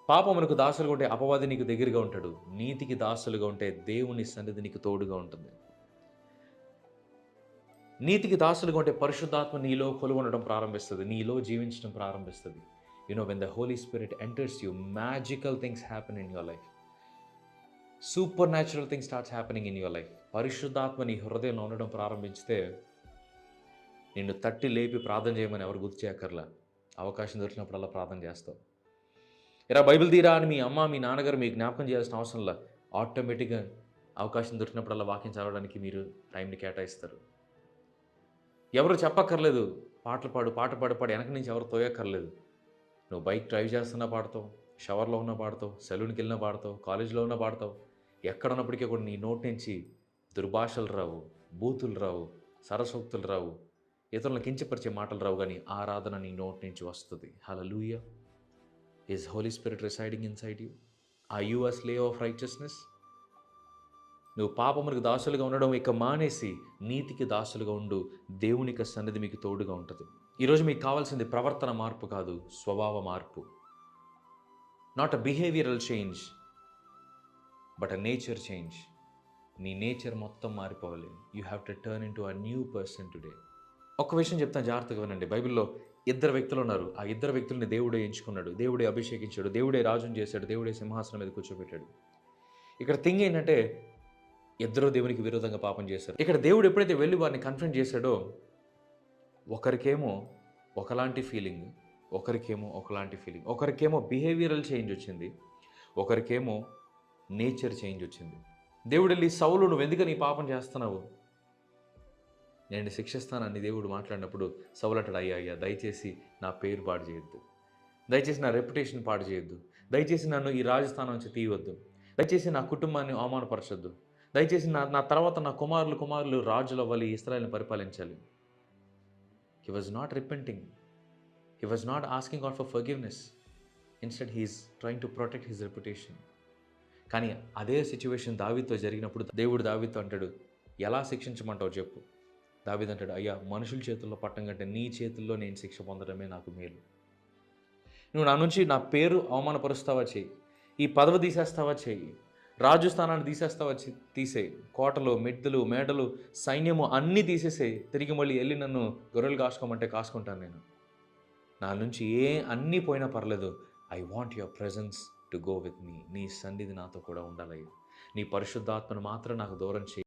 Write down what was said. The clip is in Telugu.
పాపమునకు దాసులుగా ఉంటే అపవాది నీకు దగ్గరగా ఉంటాడు. నీతికి దాసులుగా ఉంటే దేవుని సన్నిధి నీకు తోడుగా ఉంటుంది. నీతికి దాసులుగా ఉంటే పరిశుద్ధాత్మ నీలో కొలువుండడం ప్రారంభిస్తది. నీలో జీవించడం ప్రారంభిస్తది. When the holy spirit enters you, magical things happen in your life. Super natural things starts happening in your life. పరిశుద్ధాత్మ నీ హృదయంలో ఉండడం ప్రారంభించితే నిన్ను తట్టి లేపి ప్రార్థన చేయమని ఎవరు గుర్తు చేయక్కర్లా. అవకాశం దొరికినప్పుడల్లా ప్రార్థన చేస్తావు. బైబిల్ తీరా అని మీ అమ్మ, మీ నాన్నగారు మీకు జ్ఞాపకం చేయాల్సిన అవసరంలా. ఆటోమేటిక్‌గా అవకాశం దొరికినప్పుడల్లా వాక్యం చదవడానికి మీరు టైంని కేటాయిస్తారు. ఎవరు చెప్పక్కర్లేదు. పాటలు పాడు, పాట పాడు, పాడు వెనక నుంచి ఎవరు తోయక్కర్లేదు. నువ్వు బైక్ డ్రైవ్ చేస్తున్నా పాడతావు, షవర్‌లో ఉన్నా పాడతావు, సెలూన్‌కెళ్ళినా పాడతావు, కాలేజీలో ఉన్నా పాడతావు. ఎక్కడున్నప్పటికీ కూడా నీ నోటి నుంచి దుర్భాషలు రావు, బూతులు రావు, సరసోక్తులు రావు, ఇతరులను కించపరిచే మాటలు రావు గానీ ఆరాధన నీ నోటి నుంచి వస్తది. Hallelujah! Is holy spirit residing inside you? Are you a slave of righteousness? నువ్వు పాపమునకు దాసులుగా ఉండడం ఇక మానేసి నీతికి దాసులుగా ఉండు. దేవుని యొక్క సన్నిధి మీకు తోడుగా ఉంటుంది. ఈరోజు మీకు కావాల్సింది ప్రవర్తన మార్పు కాదు, స్వభావ మార్పు. Not a behavioural change, but a nature change. నీ నేచర్ మొత్తం మారిపోవాలి. You have to turn into a new person today. ఒక్క విషయం చెప్తాను, జాగ్రత్తగా వినండి. బైబిల్‌లో ఇద్దరు వ్యక్తులు ఉన్నారు. ఆ ఇద్దరు వ్యక్తుల్ని దేవుడే ఎంచుకున్నాడు, దేవుడే అభిషేకించాడు, దేవుడే రాజుని చేశాడు, దేవుడే సింహాసనం మీద కూర్చోబెట్టాడు. ఇక్కడ థింగ్ ఏంటంటే ఇద్దరు దేవునికి విరోధంగా పాపం చేశారు. ఇక్కడ దేవుడు ఎప్పుడైతే వెళ్ళి వారిని కన్ఫ్రంట్ చేశాడో, ఒకరికేమో ఒకలాంటి ఫీలింగ్, ఒకరికేమో ఒకలాంటి ఫీలింగ్. ఒకరికేమో బిహేవియరల్ చేంజ్ వచ్చింది, ఒకరికేమో నేచర్ చేంజ్ వచ్చింది. దేవుడు వెళ్ళి, సౌలు నువ్వెందుకని ఈ పాపం చేస్తున్నావు, నేను శిక్షిస్తానని దేవుడు మాట్లాడినప్పుడు సౌలు అంటాడు, అయ్యా అయ్యా దయచేసి నా పేరు పాడు చేయొద్దు, దయచేసి నా రెప్యుటేషన్ పాడు చేయొద్దు, దయచేసి నన్ను ఈ రాజస్థానం నుంచి తీయవద్దు, దయచేసి నా కుటుంబాన్ని అవమానపరచొద్దు, దయచేసి నా నా తర్వాత నా కుమారులు రాజులు అవ్వాలి, ఇశ్రాయేలుని పరిపాలించాలి. He was not repenting, he was not asking God for forgiveness. Instead he is trying to protect his reputation. కానీ అదే సిచ్యువేషన్ దావీదుతో జరిగినప్పుడు దేవుడు దావీదుతో అంటాడు, ఎలా శిక్షించమంటావు చెప్పు. దావీదు అంటాడు, అయ్యా మనుషుల చేతుల్లో పట్టం కంటే నీ చేతుల్లో నేను శిక్ష పొందడమే నాకు మేలు. నువ్వు నా నుంచి నా పేరు అవమానపరుస్తావా చెయ్యి, ఈ పదవి తీసేస్తావా చెయ్యి, రాజు స్థానాన్ని తీసేస్తావా తీసేయి, కోటలు, మెట్టులు, మేడలు, సైన్యము అన్నీ తీసేసేయి, తిరిగి మళ్ళీ వెళ్ళి నన్ను గొర్రెలు కాసుకోమంటే కాసుకుంటాను నేను. నా నుంచి అన్నీ పోయినా పర్లేదు, I want your presence to go with me. నీ సన్నిధి నాతో కూడా ఉండాలయ్యా. నీ పరిశుద్ధాత్మను మాత్రం నాకు దూరం చేయి.